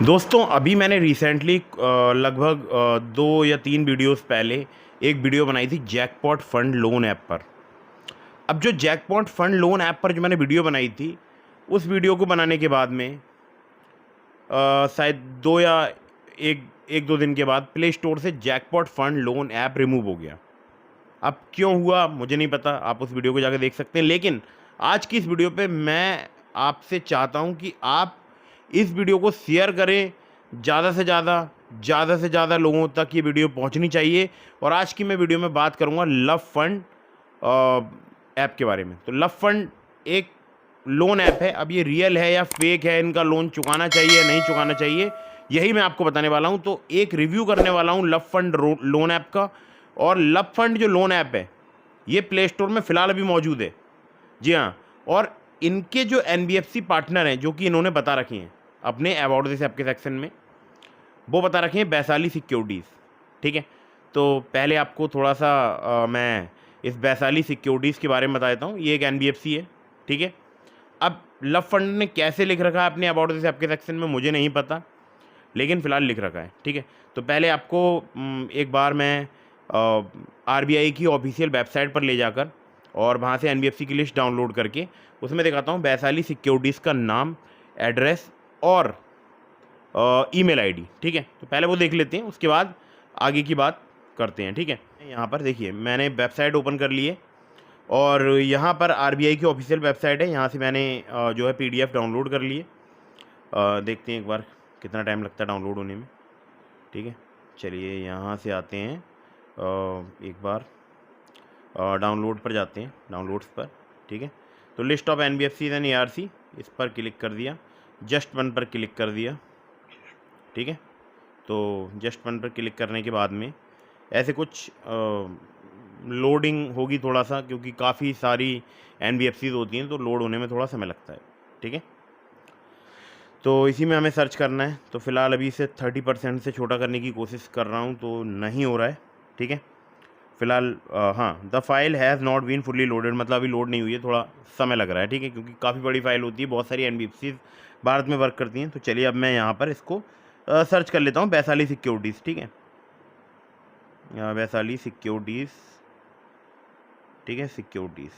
दोस्तों अभी मैंने रिसेंटली लगभग 2 या 3 वीडियोस पहले एक वीडियो बनाई थी जैकपॉट फंड लोन ऐप पर। अब जो जैकपॉट फंड लोन ऐप पर जो मैंने वीडियो बनाई थी, उस वीडियो को बनाने के बाद में शायद 2 या 1-2 दिन के बाद प्ले स्टोर से jackpot fund loan app remove हो गया। अब क्यों हुआ मुझे नहीं पता, आप उस वीडियो को जाकर देख सकते हैं। लेकिन आज की इस वीडियो पे मैं आपसे चाहता हूँ कि आप इस वीडियो को शेयर करें, ज़्यादा से ज़्यादा लोगों तक ये वीडियो पहुँचनी चाहिए। और आज की मैं वीडियो में बात करूँगा लव फंड ऐप के बारे में। तो लव फंड एक लोन ऐप है। अब ये रियल है या फेक है, इनका लोन चुकाना चाहिए या नहीं चुकाना चाहिए, यही मैं आपको बताने वाला हूँ। तो एक रिव्यू करने वाला हूँ लव फंड लोन ऐप का। और लव फंड जो लोन ऐप है, ये प्ले स्टोर में फ़िलहाल अभी मौजूद है। जी हाँ। और इनके जो एनबीएफसी पार्टनर हैं, जो कि इन्होंने बता रखे हैं अपने अबाउट दिस ऐप के सेक्शन में, वो बता रखे हैं वैशाली सिक्योरिटीज़। ठीक है। तो पहले आपको थोड़ा सा मैं इस वैशाली सिक्योरिटीज़ के बारे में बता देता हूँ। ये एक एनबीएफसी है। ठीक है। अब लव फंड ने कैसे लिख रखा है अपने अबाउट दिस ऐप के सेक्शन में मुझे नहीं पता, लेकिन फ़िलहाल लिख रखा है। ठीक है। तो पहले आपको एक बार मैं आरबीआई की ऑफिशियल वेबसाइट पर ले जाकर और वहाँ से एनबीएफसी की लिस्ट डाउनलोड करके उसमें दिखाता हूँ वैशाली सिक्योरिटीज़ का नाम, एड्रेस और ईमेल आईडी। ठीक है। तो पहले वो देख लेते हैं, उसके बाद आगे की बात करते हैं। ठीक है। यहाँ पर देखिए मैंने वेबसाइट ओपन कर ली है और यहाँ पर आरबीआई की ऑफिशियल वेबसाइट है। यहाँ से मैंने जो है पीडीएफ डाउनलोड कर लिए। देखते हैं एक बार कितना टाइम लगता है डाउनलोड होने में। ठीक है। चलिए यहाँ से आते हैं, एक बार डाउनलोड पर जाते हैं, डाउनलोड्स पर। ठीक है। तो list of NBFCs and ARC, इस पर क्लिक कर दिया, जस्ट वन पर क्लिक कर दिया। ठीक है। तो जस्ट वन पर क्लिक करने के बाद में ऐसे कुछ लोडिंग होगी थोड़ा सा, क्योंकि काफ़ी सारी एनबीएफसीज होती हैं तो लोड होने में थोड़ा समय लगता है। ठीक है। तो इसी में हमें सर्च करना है। तो फ़िलहाल अभी इसे 30% से छोटा करने की कोशिश कर रहा हूँ, तो नहीं हो रहा है। ठीक है। फ़िलहाल हाँ, the file has not been fully loaded, मतलब अभी लोड नहीं हुई है, थोड़ा समय लग रहा है। ठीक है। क्योंकि काफ़ी बड़ी फाइल होती है, बहुत सारी एनबीएफसीज भारत में वर्क करती हैं। तो चलिए अब मैं यहाँ पर इसको सर्च कर लेता हूँ, वैशाली सिक्योरिटीज़। ठीक है। वैशाली सिक्योरिटीज़। ठीक है। सिक्योरिटीज़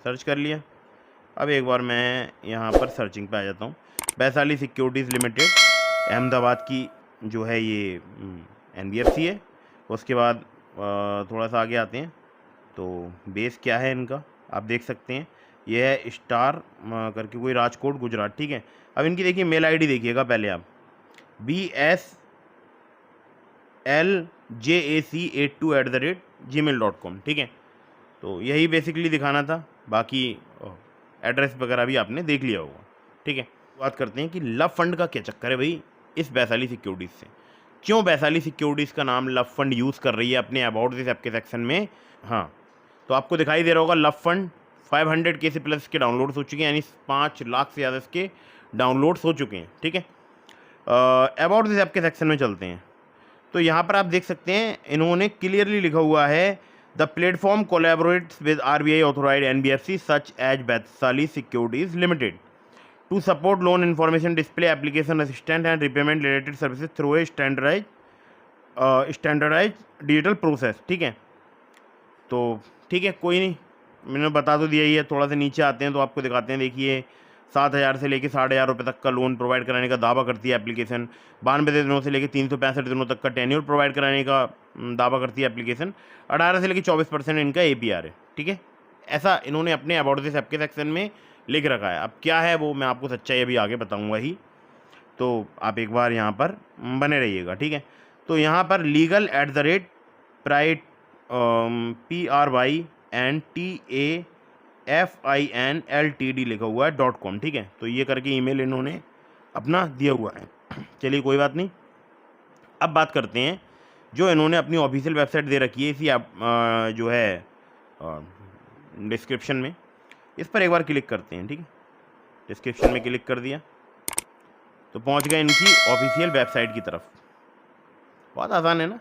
सर्च कर लिया। अब एक बार मैं यहाँ पर सर्चिंग पे आ जाता हूँ। वैशाली सिक्योरिटीज़ लिमिटेड, अहमदाबाद की जो है ये एनबीएफसी है। उसके बाद थोड़ा सा आगे आते हैं तो बेस क्या है इनका आप देख सकते हैं। ये है स्टार करके कोई, राजकोट गुजरात। ठीक है। अब इनकी देखिए मेल आईडी देखिएगा पहले आप, BSLJAC82@gmail.com। ठीक है। तो यही बेसिकली दिखाना था, बाकी एड्रेस वगैरह भी आपने देख लिया होगा। ठीक है। बात करते हैं कि लव फंड का क्या चक्कर है भाई इस वैशाली सिक्योरिटीज़ से। क्यों वैशाली सिक्योरिटीज़ का नाम लव फंड यूज़ कर रही है अपने अबाउट दिस ऐप के सेक्शन में। हाँ, तो आपको दिखाई दे रहा होगा लव फंड 500K से प्लस के डाउनलोड्स हो चुके हैं, यानी 5 लाख से ज़्यादा इसके डाउनलोड्स हो चुके हैं। ठीक है। अबाउट दिस ऐप के सेक्शन में चलते हैं। तो यहाँ पर आप देख सकते हैं इन्होंने क्लियरली लिखा हुआ है, the platform collaborates with RBI authorised NBFC such as Vaishali Securities Limited to support loan information display application assistant and repayment related services through a standardise digital process. ठीक है। तो ठीक है, कोई नहीं, मैंने बता तो दिया ही है। थोड़ा सा नीचे आते हैं तो आपको दिखाते हैं। देखिए 7,000 से लेकर 6,500 रुपये तक का लोन प्रोवाइड कराने का दावा करती है एप्लीकेशन। 92 दिनों से लेकर 365 दिनों तक का टेन्योर प्रोवाइड कराने का दावा करती है एप्लीकेशन। 18 से लेकर 24% इनका APR है। ठीक है। ऐसा इन्होंने अपने अबाउट दिस ऐप के सेक्शन में लिख रखा है। अब क्या है वो मैं आपको सच्चाई अभी आगे बताऊँगा ही, तो आप एक बार यहाँ पर बने रहिएगा। ठीक है। तो यहाँ पर लीगल @प्राइट PRYNTAFINLTD लिखा हुआ है .com। ठीक है। तो ये करके ईमेल इन्होंने अपना दिया हुआ है। चलिए कोई बात नहीं। अब बात करते हैं जो इन्होंने अपनी ऑफिशियल वेबसाइट दे रखी है इसी जो है डिस्क्रिप्शन में, इस पर एक बार क्लिक करते हैं। ठीक है। डिस्क्रिप्शन में क्लिक कर दिया तो पहुंच गए इनकी ऑफिशियल वेबसाइट की तरफ। बहुत आसान है ना।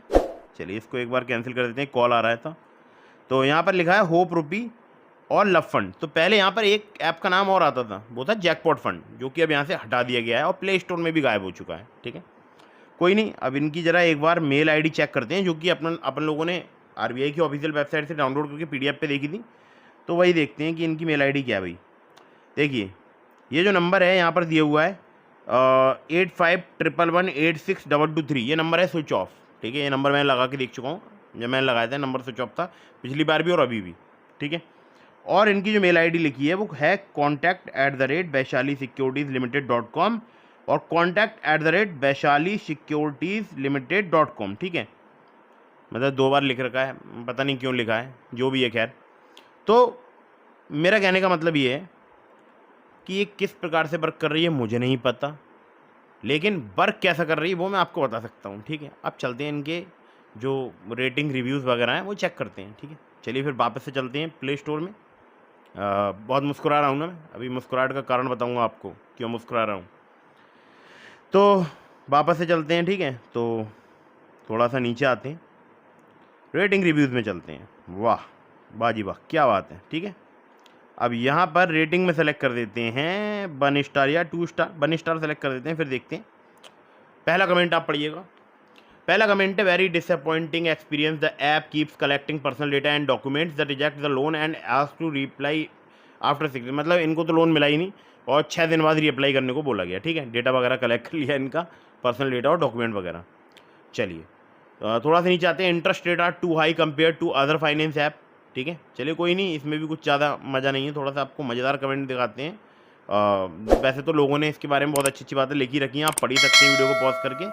चलिए इसको एक बार कैंसिल कर देते हैं, कॉल आ रहा था। तो यहाँ पर लिखा है होप रुपी और लव फंड। तो पहले यहाँ पर एक ऐप का नाम और आता था, वो था जैकपॉट फंड, जो कि अब यहाँ से हटा दिया गया है और प्ले स्टोर में भी गायब हो चुका है। ठीक है, कोई नहीं, अब इनकी ज़रा एक बार मेल आईडी चेक करते हैं, जो कि अपन लोगों ने आरबीआई की ऑफिशियल वेबसाइट से डाउनलोड करके पीडीएफ पे देखी थी। तो वही देखते हैं कि इनकी मेल आईडी क्या है भाई। देखिए, ये जो नंबर है यहाँ पर दिया हुआ है 8511186223, ये नंबर है स्विच ऑफ। ठीक है, ये नंबर मैं लगा के देख चुका हूँ, जब मैंने लगाया था नंबर स्विच ऑफ था पिछली बार भी और अभी भी। ठीक है, और इनकी जो मेल आईडी लिखी है वो है contact@vaishalisecuritiesLimited.com और contact@vaishalisecuritiesLimited.com। ठीक है, मतलब 2 बार लिख रखा है, पता नहीं क्यों लिखा है, जो भी है खैर। तो मेरा कहने का मतलब ये है कि ये किस प्रकार से वर्क कर रही है मुझे नहीं पता, लेकिन वर्क कैसा कर रही है वो मैं आपको बता सकता हूँ। ठीक है, अब चलते हैं इनके जो रेटिंग रिव्यूज़ वगैरह हैं वो चेक करते हैं। ठीक है, चलिए फिर वापस से चलते हैं प्ले स्टोर में। बहुत मुस्कुरा रहा हूँ ना मैं, अभी मुस्कुराहट का कारण बताऊँगा आपको क्यों मुस्कुरा रहा हूँ। तो वापस से चलते हैं। ठीक है, तो थोड़ा सा नीचे आते हैं, रेटिंग रिव्यूज़ में चलते हैं। वाह बाजी वाह, क्या बात है। ठीक है, अब यहाँ पर रेटिंग में सेलेक्ट कर देते हैं 1 स्टार या 2 स्टार, 1 स्टार सेलेक्ट कर देते हैं, फिर देखते हैं। पहला कमेंट आप पढ़िएगा। पहला कमेंट है, very disappointing experience, the app keeps collecting personal data and documents, the reject the loan and ask to reply after 6। मतलब इनको तो लोन मिला ही नहीं और 6 दिन बाद रिअप्लाई करने को बोला गया। ठीक है, डेटा वगैरह कलेक्ट कर लिया इनका, पर्सनल डेटा और डॉक्यूमेंट वगैरह। चलिए थोड़ा सा नीचे आते हैं, interest rate are too high compare to other finance app. ठीक है, चलिए कोई नहीं, इसमें भी कुछ ज़्यादा मज़ा नहीं है, थोड़ा सा आपको मज़ेदार कमेंट दिखाते हैं। वैसे तो लोगों ने इसके बारे में बहुत अच्छी अच्छी बातें लिखी रखी हैं, आप पढ़ ही सकते हैं वीडियो को पॉज करके,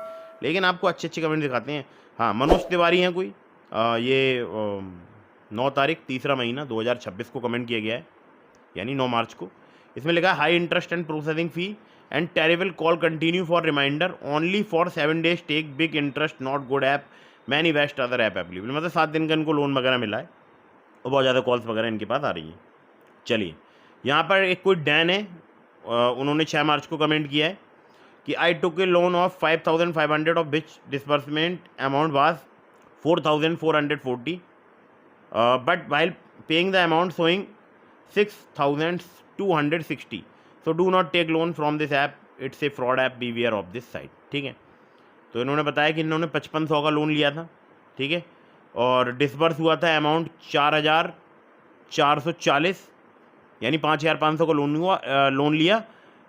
लेकिन आपको अच्छे अच्छे कमेंट दिखाते हैं। हाँ, मनोज तिवारी हैं कोई, ये 9 तारीख 3रा महीना 2026 को कमेंट किया गया है, यानी 9 मार्च को। इसमें लिखा है, high interest and processing fee and terrible call continue for reminder only for 7 days, take big interest, not good app, many best other app available. मतलब 7 दिन का इनको लोन वगैरह मिला है और बहुत ज़्यादा कॉल्स वगैरह इनके पास आ रही हैं। चलिए, यहाँ पर एक कोई डैन है, उन्होंने 6 मार्च को कमेंट किया है कि I took a loan of 5500 of which disbursement amount was 4440, but while paying the amount showing 6260, so do not take loan from this app, it's a fraud app, beware of this site. ठीक है, तो इन्होंने बताया कि इन्होंने 5500 का loan लिया था। ठीक है, और डिसबर्स हुआ था अमाउंट 4440, यानी 5500 का लोन लिया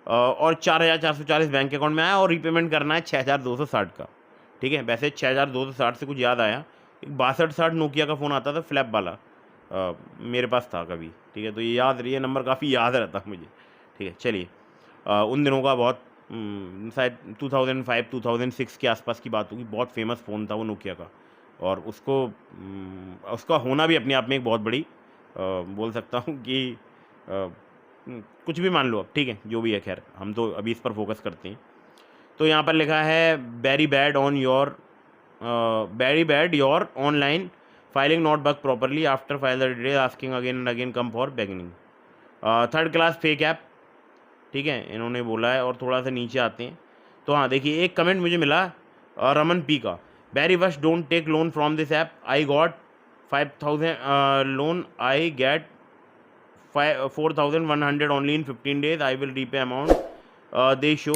और 4440 बैंक अकाउंट में आया और रीपेमेंट करना है 6260 का। ठीक है, वैसे 6260 से कुछ याद आया, एक 6260 नोकिया का फ़ोन आता था फ्लैप वाला, मेरे पास था कभी। ठीक है, तो ये याद रही है, नंबर काफ़ी याद रहता मुझे। ठीक है, चलिए उन दिनों का बहुत शायद 2005-2006 के आसपास की बात होगी, बहुत फेमस फ़ोन था वो नोकिया का, और उसका होना भी अपने आप में एक बहुत बड़ी बोल सकता हूँ कि कुछ भी मान लो अब। ठीक है, जो भी है, खैर हम तो अभी इस पर फोकस करते हैं। तो यहाँ पर लिखा है, very bad your online filing not work properly, after file the detail asking again and again come for beginning, 3rd class fake app. ठीक है, इन्होंने बोला है। और थोड़ा सा नीचे आते हैं, तो हाँ देखिए, एक कमेंट मुझे मिला रमन पी का, very worst don't take loan from this app, I got 5000 loan, I get 4100 only in 15 days, I will repay amount they show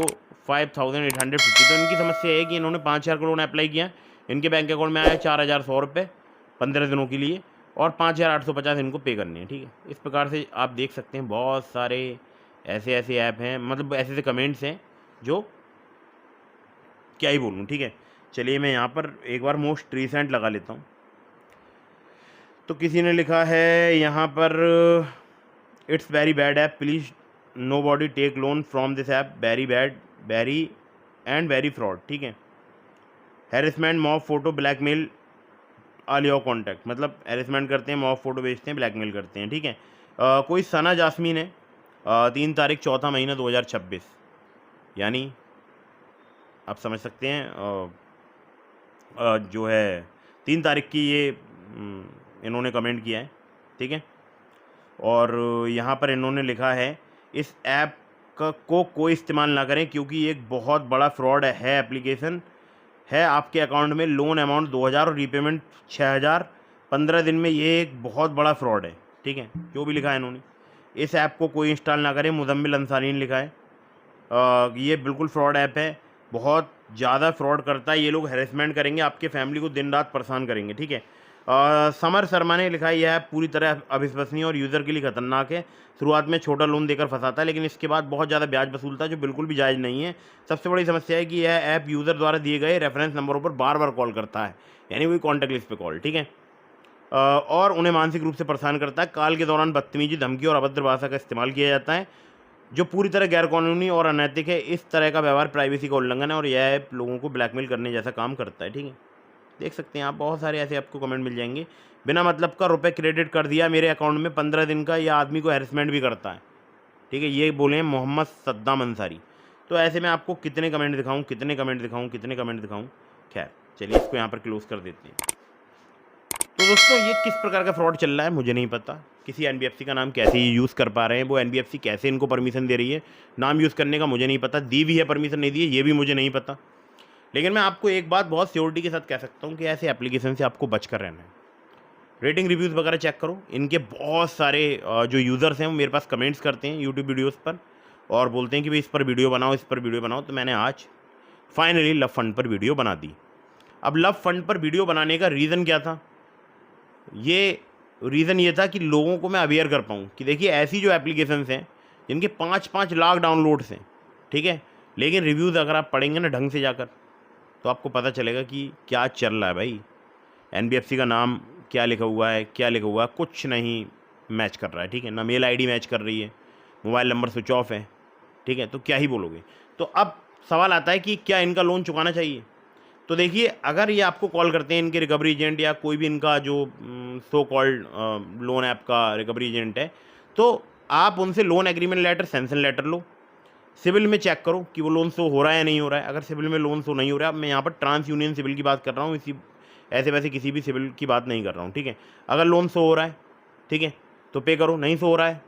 5850। तो इनकी समस्या है कि इन्होंने 5000 का लोन अप्लाई किया, इनके बैंक अकाउंट में आया 4100 रुपये 15 दिनों के लिए, और 5850 इनको पे करने हैं। ठीक है, इस प्रकार से आप देख सकते हैं बहुत सारे ऐसे ऐसे ऐप हैं, मतलब ऐसे ऐसे कमेंट्स हैं जो क्या ही बोलूँ। ठीक है, चलिए मैं यहाँ पर एक बार मोस्ट रिसेंट लगा लेता हूँ। तो किसी ने लिखा है यहाँ पर, it's very bad app, please nobody take loan from this app, very bad, very and very fraud. ठीक है, harassment, mob photo, blackmail all your contact, मतलब हैरेसमेंट करते हैं, मॉब फोटो भेजते हैं, ब्लैकमेल करते हैं। ठीक है, कोई सना जास्मीन है, 3 तारीख 4था महीना 2026, यानी आप समझ सकते हैं जो है 3 तारीख की ये इन्होंने कमेंट किया है। ठीक है, और यहाँ पर इन्होंने लिखा है, इस ऐप को कोई इस्तेमाल ना करें क्योंकि ये एक बहुत बड़ा फ्रॉड है, एप्लीकेशन है, आपके अकाउंट में लोन अमाउंट 2000 और रीपेमेंट 6000, 15 दिन में, ये एक बहुत बड़ा फ्रॉड है। ठीक ठीक है, जो भी लिखा है इन्होंने। इस ऐप को कोई इंस्टॉल ना करें, मुज़म्मिल अंसारी ने लिखा है। ये बिल्कुल फ्रॉड ऐप है, बहुत ज़्यादा फ्रॉड करता है ये लोग, हैरेसमेंट करेंगे, आपके फैमिली को दिन रात परेशान करेंगे, ठीक है। समर शर्मा ने लिखा है, यह ऐप पूरी तरह अविश्वसनीय और यूज़र के लिए खतरनाक है। शुरुआत में छोटा लोन देकर फंसाता है, लेकिन इसके बाद बहुत ज़्यादा ब्याज वसूलता है, जो बिल्कुल भी जायज़ नहीं है। सबसे बड़ी समस्या है कि यह ऐप यूज़र द्वारा दिए गए रेफरेंस नंबरों पर बार बार कॉल करता है, यानी वही कॉन्टैक्ट लिस्ट पे कॉल, ठीक है। और उन्हें मानसिक रूप से परेशान करता है। कॉल के दौरान बदतमीजी, धमकी और अभद्र भाषा का इस्तेमाल किया जाता है, जो पूरी तरह गैरकानूनी और अनैतिक है। इस तरह का व्यवहार प्राइवेसी का उल्लंघन है और यह ऐप लोगों को ब्लैकमेल करने जैसा काम करता है, ठीक है। देख सकते हैं आप, बहुत सारे ऐसे आपको कमेंट मिल जाएंगे। बिना मतलब का रुपए क्रेडिट कर दिया मेरे अकाउंट में 15 दिन का, यह आदमी को हैरेसमेंट भी करता है, ठीक है। ये बोले हैं मोहम्मद सद्दाम अंसारी। तो ऐसे में आपको कितने कमेंट दिखाऊं, कितने कमेंट दिखाऊं, कितने कमेंट दिखाऊं। खैर चलिए, इसको यहाँ पर क्लोज कर देते हैं। तो दोस्तों, ये किस प्रकार का फ्रॉड चल रहा है मुझे नहीं पता। किसी एनबीएफसी का नाम कैसे ये यूज़ कर पा रहे हैं, वो एनबीएफसी कैसे इनको परमिशन दे रही है नाम यूज़ करने का, मुझे नहीं पता। दी भी है परमिशन, नहीं दी है ये भी मुझे नहीं पता। लेकिन मैं आपको एक बात बहुत श्योरिटी के साथ कह सकता हूँ कि ऐसे एप्लीकेशन से आपको बच कर रहना है। रेटिंग रिव्यूज़ वगैरह चेक करो। इनके बहुत सारे जो यूज़र्स हैं वो मेरे पास कमेंट्स करते हैं यूट्यूब वीडियोज़ पर और बोलते हैं कि भाई इस पर वीडियो बनाओ, इस पर वीडियो बनाओ। तो मैंने आज फाइनली लव फंड पर वीडियो बना दी। अब लव फंड पर वीडियो बनाने का रीज़न क्या था? ये रीज़न ये था कि लोगों को मैं अवेयर कर पाऊँ कि देखिए ऐसी जो एप्लीकेशंस हैं जिनके 5-5 लाख डाउनलोड्स हैं, ठीक है, लेकिन रिव्यूज़ अगर आप पढ़ेंगे ना ढंग से जाकर तो आपको पता चलेगा कि क्या चल रहा है भाई। एनबीएफसी का नाम क्या लिखा हुआ है, क्या लिखा हुआ है, कुछ नहीं मैच कर रहा है, ठीक है। ना मेल आईडी मैच कर रही है, मोबाइल नंबर स्विच ऑफ है, ठीक है। तो क्या ही बोलोगे। तो अब सवाल आता है कि क्या इनका लोन चुकाना चाहिए। तो देखिए, अगर ये आपको कॉल करते हैं इनके रिकवरी एजेंट या कोई भी इनका जो सो कॉल्ड लोन ऐप का रिकवरी एजेंट है, तो आप उनसे loan agreement letter, sanction letter लो। सिविल में चेक करो कि वो लोन शो हो रहा है या नहीं हो रहा है। अगर सिविल में लोन शो नहीं हो रहा है, मैं यहाँ पर ट्रांस यूनियन सिविल की बात कर रहा हूँ, इसी ऐसे वैसे किसी भी सिविल की बात नहीं कर रहा हूँ, ठीक है। अगर लोन शो हो रहा है, ठीक है, तो पे करो। नहीं शो हो रहा है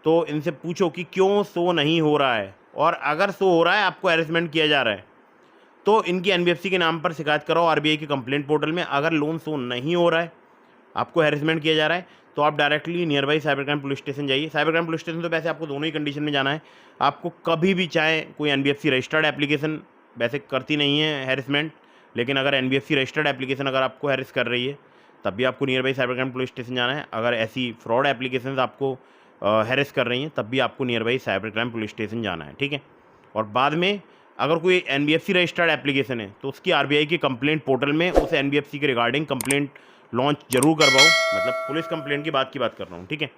तो इनसे पूछो कि क्यों शो नहीं हो रहा है, और अगर शो हो रहा है, आपको हैरेसमेंट किया जा रहा है, तो इनकी एनबीएफसी के नाम पर शिकायत करो आरबीआई के कंप्लेंट पोर्टल में। अगर लोन शो नहीं हो रहा है, आपको हैरेसमेंट किया जा रहा है, तो आप directly near by cyber crime police station जाइए। साइबर क्राइम पुलिस स्टेशन तो वैसे आपको दोनों ही कंडीशन में जाना है। आपको कभी भी, चाहे कोई एनबीएफसी रजिस्टर्ड एप्लीकेशन वैसे करती नहीं है हैरेसमेंट, लेकिन अगर एनबीएफसी रजिस्टर्ड एप्लीकेशन अगर आपको हैरेस कर रही है, तब भी आपको near by cyber crime police station जाना है। अगर ऐसी फ्रॉड एप्लीकेशन आपको हैरेस कर रही हैं, तब भी आपको near by cyber crime police station जाना है, ठीक है। और बाद में अगर कोई एनबीएफसी रजिस्टर्ड एप्लीकेशन है तो उसकी आरबीआई के कंप्लेंट पोर्टल में उस एनबीएफसी के रिगार्डिंग कंप्लेंट लॉन्च जरूर करवाओ। मतलब पुलिस कंप्लेंट की बात कर रहा हूँ, ठीक है।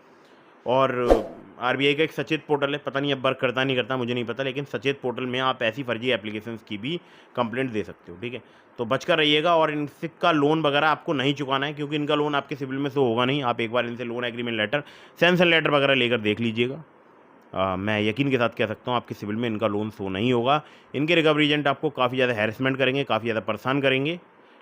और आरबीआई का एक सचेत पोर्टल है, पता नहीं अब वर्क करता नहीं करता मुझे नहीं पता, लेकिन सचेत पोर्टल में आप ऐसी फर्जी एप्लीकेशंस की भी कंप्लेंट दे सकते हो, ठीक है। तो बचकर रहिएगा। और इनसे का लोन वगैरह आपको नहीं चुकाना है, क्योंकि इनका लोन आपके सिविल में से होगा नहीं। आप एक बार इनसे loan agreement letter, sanction letter वगैरह लेकर देख लीजिएगा। मैं यकीन के साथ कह सकता हूँ आपके सिविल में इनका लोन शो नहीं होगा। इनके रिकवरी एजेंट आपको काफ़ी ज़्यादा हैरेसमेंट करेंगे, काफ़ी ज़्यादा परेशान करेंगे,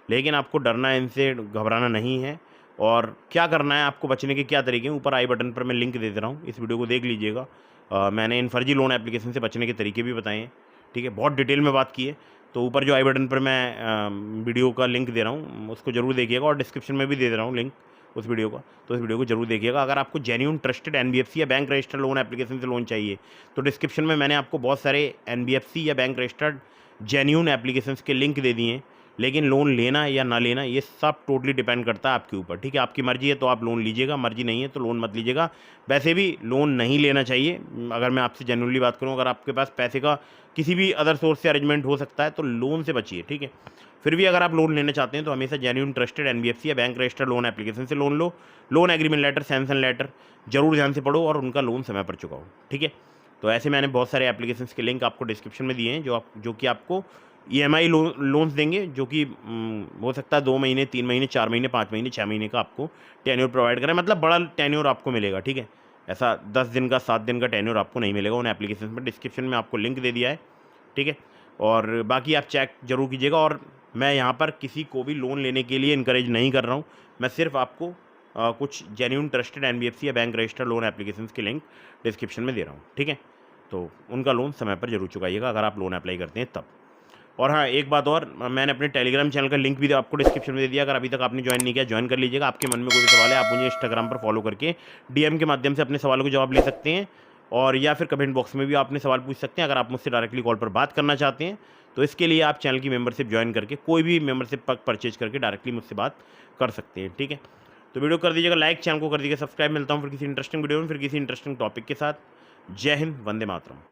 लेकिन आपको डरना है, इनसे घबराना नहीं है। और क्या करना है, आपको बचने के क्या तरीके हैं, ऊपर आई बटन पर मैं लिंक दे रहा हूँ, इस वीडियो को देख लीजिएगा। मैंने इन फर्जी लोन एप्लीकेशन से बचने के तरीके भी बताए हैं, ठीक है, बहुत डिटेल में बात की है। तो ऊपर जो आई बटन पर मैं वीडियो का लिंक दे रहा हूँ उसको जरूर देखिएगा, और डिस्क्रिप्शन में भी दे रहा हूँ लिंक उस वीडियो का, तो इस वीडियो को जरूर देखिएगा। अगर आपको जेन्युइन ट्रस्टेड एनबीएफसी या बैंक रजिस्टर्ड लोन एप्लीकेशन से लोन चाहिए, तो डिस्क्रिप्शन में मैंने आपको बहुत सारे एनबीएफसी या बैंक रजिस्टर्ड जेन्युइन एप्लीकेशंस के लिंक दे दिए हैं। लेकिन लोन लेना या ना लेना ये सब टोटली डिपेंड करता है आपके ऊपर, ठीक है। आपकी मर्जी है तो आप लोन लीजिएगा, मर्जी नहीं है तो लोन मत लीजिएगा। वैसे भी लोन नहीं लेना चाहिए। अगर मैं आपसे जेन्युइनली बात करूँ, अगर आपके पास पैसे का किसी भी अदर सोर्स से अरेंजमेंट हो सकता है तो लोन से बचिए, ठीक है। फिर भी अगर आप लोन लेना चाहते हैं तो हमेशा जेन्युइन ट्रस्टेड एनबीएफसी या बैंक रजिस्टर्ड लोन एप्लीकेशन से लोन लो। Loan agreement letter, sanction letter जरूर ध्यान से पढ़ो और उनका लोन समय पर चुकाओ, ठीक है। तो ऐसे मैंने बहुत सारे एप्लीकेशंस के लिंक आपको डिस्क्रिप्शन में दिए हैं जो कि आपको ईएमआई लोन्स देंगे, जो कि हो सकता है 2 महीने, 3 महीने, 4 महीने, 5 महीने, 6 महीने का आपको टेन्योर प्रोवाइड करें। मतलब बड़ा टेन्योर आपको मिलेगा, ठीक है। ऐसा 10 दिन का, 7 दिन का टेन्योर आपको नहीं मिलेगा उन एप्लीकेशन में। डिस्क्रिप्शन में आपको लिंक दे दिया है, ठीक है। और बाकी आप चेक जरूर कीजिएगा। और मैं यहाँ पर किसी को भी लोन लेने के लिए इनकरेज नहीं कर रहा हूँ। मैं सिर्फ आपको कुछ जेन्युइन ट्रस्टेड एनबीएफसी या बैंक रजिस्टर्ड लोन एप्लीकेशन के लिंक डिस्क्रिप्शन में दे रहा हूँ, ठीक है। तो उनका लोन समय पर जरूर चुकाइएगा अगर आप लोन अप्लाई करते हैं तब। और हाँ, एक बात और, मैंने अपने टेलीग्राम चैनल का लिंक भी आपको डिस्क्रिप्शन में दे दिया। अगर अभी तक आपने ज्वाइन नहीं किया, ज्वाइन कर लीजिएगा। आपके मन में कोई भी सवाल है, आप मुझे इंस्टाग्राम पर फॉलो करके डीएम के माध्यम से अपने सवालों के जवाब ले सकते हैं, और या फिर कमेंट बॉक्स में भी आप अपने सवाल पूछ सकते हैं। अगर आप मुझसे डायरेक्टली कॉल पर बात करना चाहते हैं तो इसके लिए आप चैनल की मेंबरशिप ज्वाइन करके कोई भी मेंबरशिप परचेज करके डायरेक्टली मुझसे बात कर सकते हैं, ठीक है। तो वीडियो कर दीजिएगा लाइक, चैनल को कर दीजिएगा सब्सक्राइब। मिलता हूँ फिर किसी इंटरेस्टिंग वीडियो में, फिर किसी इंटरेस्टिंग टॉपिक के साथ। जय हिंद, वंदे मातरम।